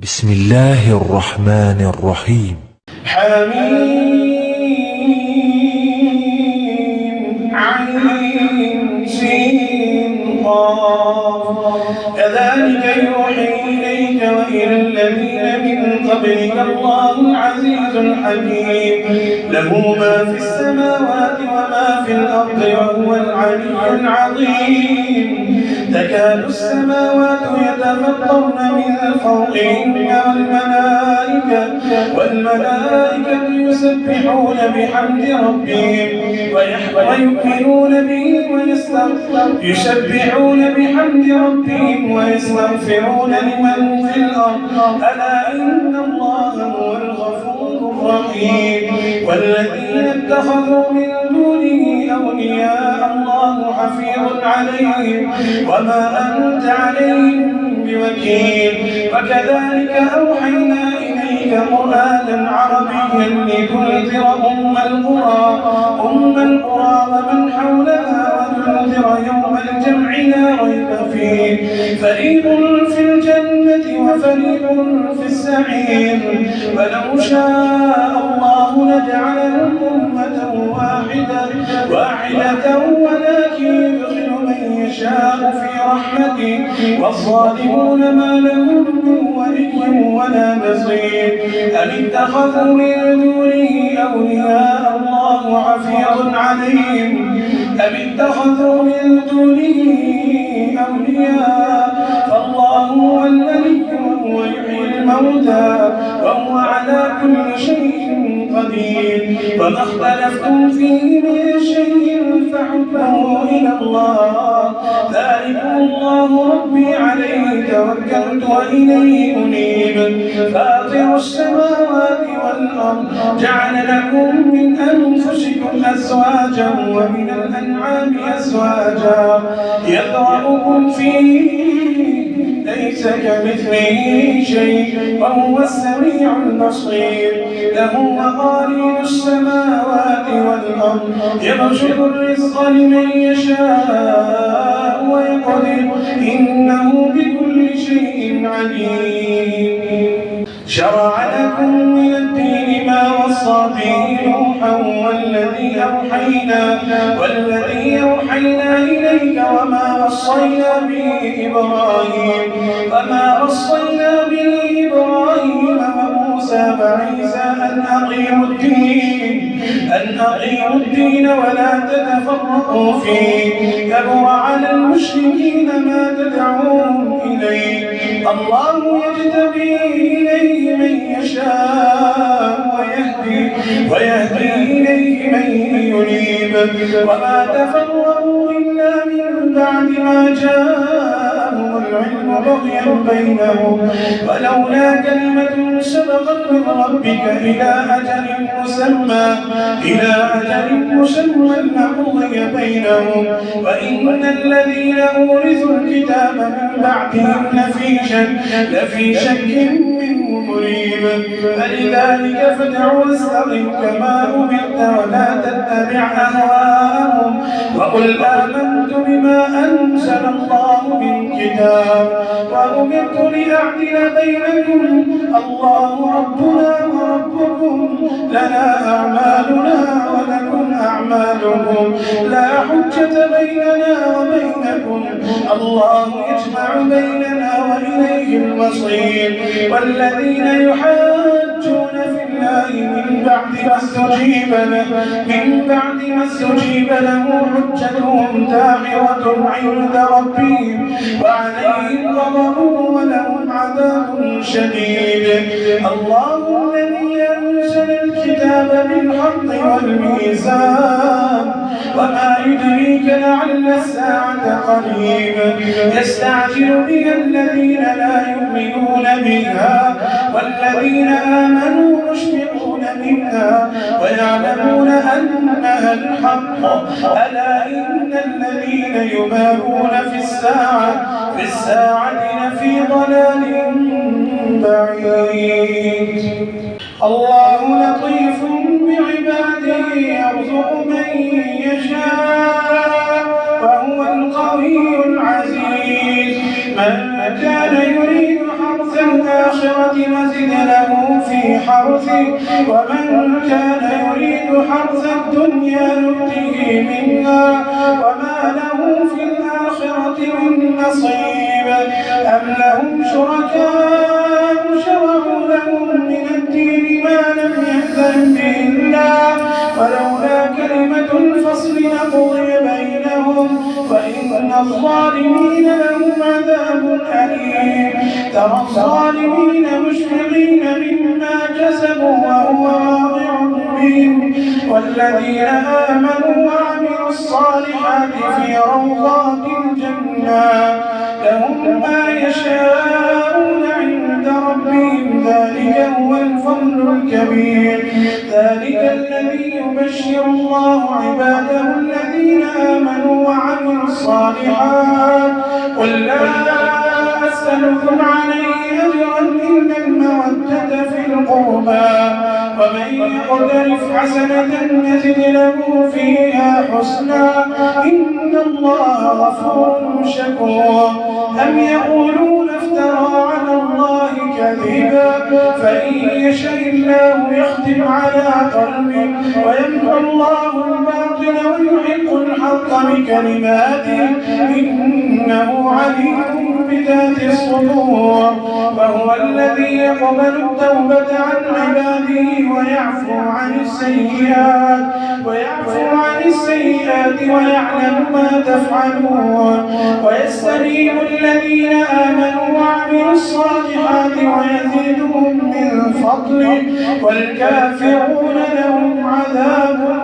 بسم الله الرحمن الرحيم. حميم عين سين قاف كذلك يوحي إليك وإلى الذين من قبلك الله العزيز الحكيم له ما في السماوات وما في الأرض وهو العلي العظيم تكاد السماوات يتفطرن من فوقهن والملائكة يسبحون بحمد ربهم ويؤمنون به يسبحون بحمد ربهم ويستغفرون لمن في الأرض ألا إن الله هو الغفور الرحيم والذين اتخذوا من دونه أولياء الله حفيظ عليهم وما أنت عليهم بوكيل وكذلك أوحينا إليك قرآنا عربيا لتنذر أم القرى ومن حولها وتنذر يوم الجمع لا ريب فيه فريق في الجنة وفريق في السعير ولو شاء الله لجعلهم أمة واحدة ولكن يدخل من يشاء في رحمته والظالمون ما لهم من ولي ولا نصير أم اتخذوا من دونه أولياء الله حفيظ عليهم فالله هو الولي وهو يحيي الموتى وهو على كل شيء قدير وما اختلفتم فيه من شيء فحكمه إلى الله ذلكم الله ربي عليه توكلت وإليه أنيب فاطر السماوات والأرض جعل لكم من أنفسكم أزواجا ومن الأنعام أزواجا يذرأكم فيه ليس كمثله شيء وهو السميع البصير له مقاليد السماوات والأرض يبسط الرزق لمن يشاء ويقدر إنه بكل شيء عليم شرع لكم من الدين ما وصى به نوحا والذي أوحينا إليك وما وصينا به إبراهيم وموسى وعيسى أن أقيموا الدين ولا تتفرقوا فيه كبر على المشركين ما تدعوهم إليه الله يجتبي إليه من يشاء ويهدي إليه من ينيب وما تفرقوا إلا من بعد ما جاءهم العلم بغيا بينهم ولولا كلمة سبقت من ربك إلى أجل مسمى لقضي بينهم وإن الذين أورثوا الكتاب من بعدهم لفي شك منه مريب فلذلك فادع واستقم كما أمرت ولا تتبع أهواءهم وقل آمنت بما أنزل الله من كتاب وأمرت لأعدل بينكم الله ربنا وربكم لنا أعمالنا ولكم أعمالكم لا حجة بيننا وبينكم الله يجمع بيننا وإليه المصير والذين يحاجون في الله من بعد ما استجيب له حجتهم داحرة عند ربهم وعليهم غضب ولهم عذاب شديد الله الذي أنزل الكتاب بالحق والميزان وما يدريك لعل الساعة قريب يستعجل بها الذين لا يؤمنون بها والذين آمنوا مشفقون منها ويعلمون أنها الحق ألا إن الذين يمارون في الساعة لفي ضلال بعيد الله لطيف بعباده يرزق من يشاء وهو القوي العزيز من كان يريد حرث الآخرة وزد له في حرثه ومن كان يريد حرث الدنيا نؤته منها وما له في الآخرة من نصيب أم لهم شركاء شرعوا لهم من الدين ما لم يأذن به الله ولولا كلمة الفصل لقضي بينهم وإن الظالمين لهم عذاب أليم ترى الظالمين مشفقين مما كسبوا وهو واقع بهم والذين آمنوا وعملوا الصالحات في روضات الجنات لهم ما يشاءون عند ربهم ذلك هو الفضل الكبير ذلك الذي يبشر الله عباده الذين آمنوا وعملوا الصالحات قل لا أسألكم عليه أجرا إلا المودة في القربى ومن يقترف حسنة نزد له فيها حسنا إن الله غفور شكور أم يقولون افترى على الله كذبا فإن يشاء الله يختم على قلبه ويمحو الله الباطل ويحق الحق بكلماته إنه عليم بذات الصدور وهو الذي يقبل التوبة عن عباده ويعفو عن السيئات ويعلم ما تفعلون ويستجيب الذين آمنوا وعملوا الصالحات ويزيدهم من فضله والكافرون لهم عذاب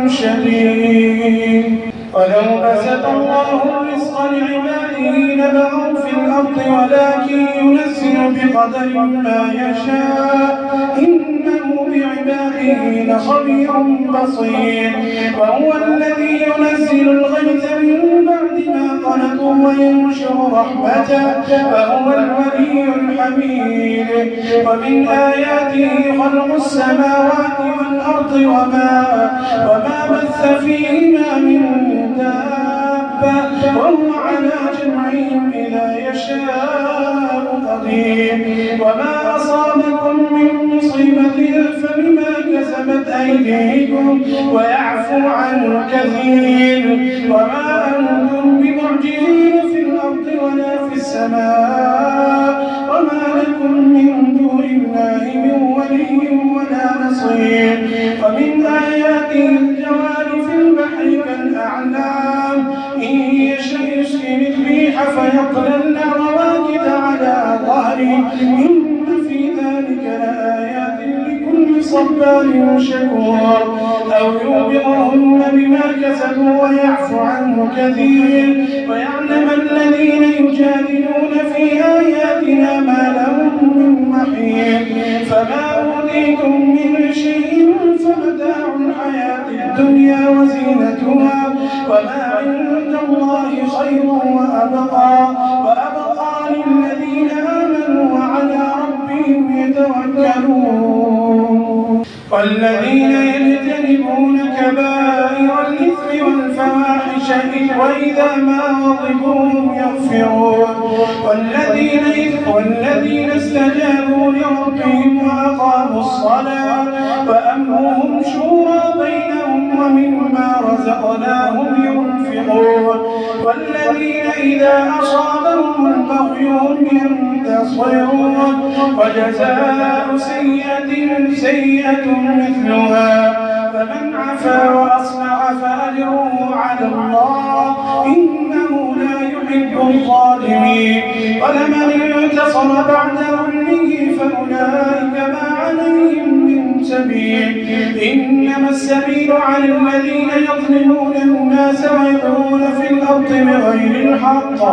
شديد ولو بسط الله الرزق لعباده لبغوا في الأرض ولكن ينزل بقدر ما يشاء إنه بعباده لخبير بصير وهو الذي ينزل الغيث من بعد ما قنطوا وينشر رحمته وهو الولي الحميد ومن آياته خلق السماوات والأرض وما بث فيهما من دابة وهو على جمعهم إذا يشاء قدير وما أصابكم من مصيبة فبما كسبت أيديكم ويعفو عن كثير وما أنتم بمعجزين في الأرض ولا في السماء وما لكم من دون الله من ولي ولا نصير ومن آياته الجوار في البحر كالأعلام إن يشأ يسكن الريح فيقللن رواكد على ظهره إن في ذلك لآيات لكل صبار شكور أو يوبقهن بما كسبوا ويعفو عن كثير ويعلم الذين يجادلون في آياتنا ما لهم من محيط فما أوتيتم من شيء فمتاع الحياة الدنيا وزينتها وما عند الله خير وأبقى للذين آمنوا وعلى ربهم يتوكلون والذين يجتنبون كبائر الإثم والفواحش وإذا ما غضبوا يغفرون والذين استجابوا لربهم وأقاموا الصلاة وأمرهم شورى بينهم ومما رزقناهم ينفقون والذين إذا أصابهم بغي ينتصرون وجزاء سيئة مثلها فمن عفا وأصلح فأجره على الله إنه لا يحب الظالمين ولمن انتصر بعد ظلمه فأولئك ما عليهم من سبيل إنما السبيل على الذين يظلمون الناس ويبغون في الأرض بغير الحق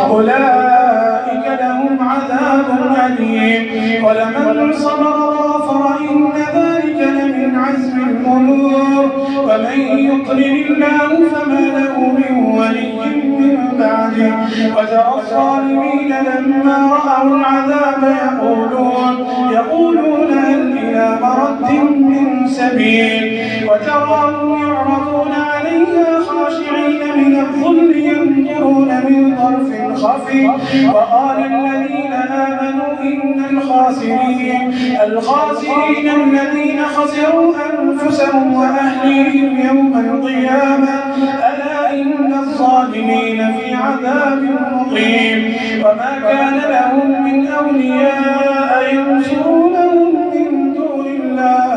أولئك لهم عذاب أليم ولمن صبر وغفر إن ذلك لمن عزم الأمور ومن يضلل الله فما له من ولي من بعده وترى الظالمين لما رأوا العذاب يقولون هل إلى مرد من سبيل وتراهم يعرضون عليها خاشعين من الظل ينظرون من طرف خفي وقال الذين آمنوا إن الخاسرين الذين خسروا أنفسهم وأهليهم يوم القيامة. ألا إن الظالمين في عذاب مقيم. وما كان لهم من أولياء ينصرونهم من دون الله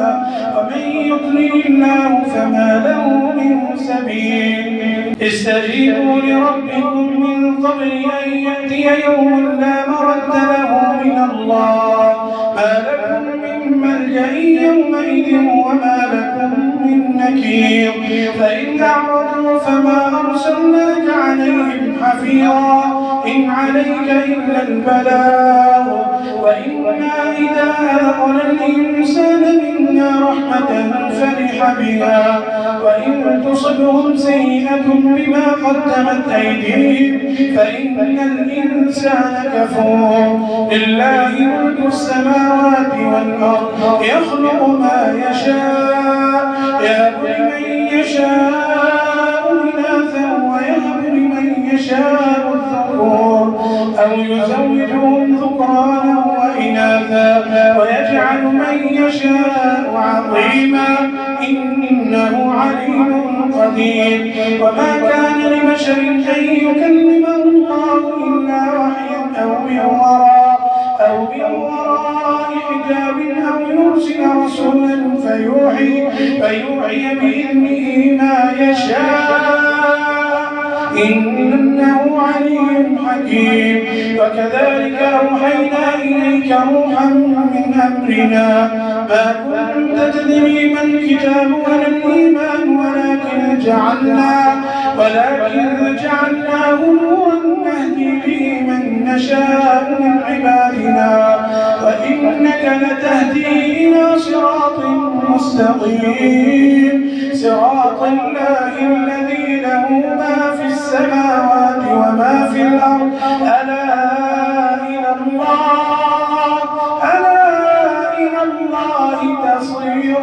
ومن يضلل الله فما له من سبيل. استجيبوا لربكم من قبل أن يأتي يوم لا مرد له من الله ما لكم من ملجأ يومئذ وما لكم من نكير. فإن أعرضوا فما أرسلناك عليهم حفيظا إن عليك إلا البلاغ وإنا إذا أذقنا الإنسان منا رحمة فرح بها وإن تصبهم سيئة بما قدمت أيديهم فإن الإنسان كفور. لله ملك السماوات والأرض يخلق ما يشاء يهب لمن يشاء إناثا ويهب لمن يشاء الذكور أو يزوجهم ذكرانا وإناثا ويجعل من يشاء عقيما إنه عليم قدير. وما كان لبشر أن يكلمه الله إلا وحيا أو من وراء حجاب أو يرسل رسولا فيوحي بإذنه ما يشاء إنه عليم حكيم. وكذلك أوحينا إليك روحا من أمرنا ما كنت تدري ما الكتاب ولا الإيمان ولكن جعلناه نورا نهدي به من نشاء من عبادنا وإنك لتهدي إلى صراط مستقيم صراط الله الذي له ما في السماوات وما في الأرض. ألا إلى الله تصير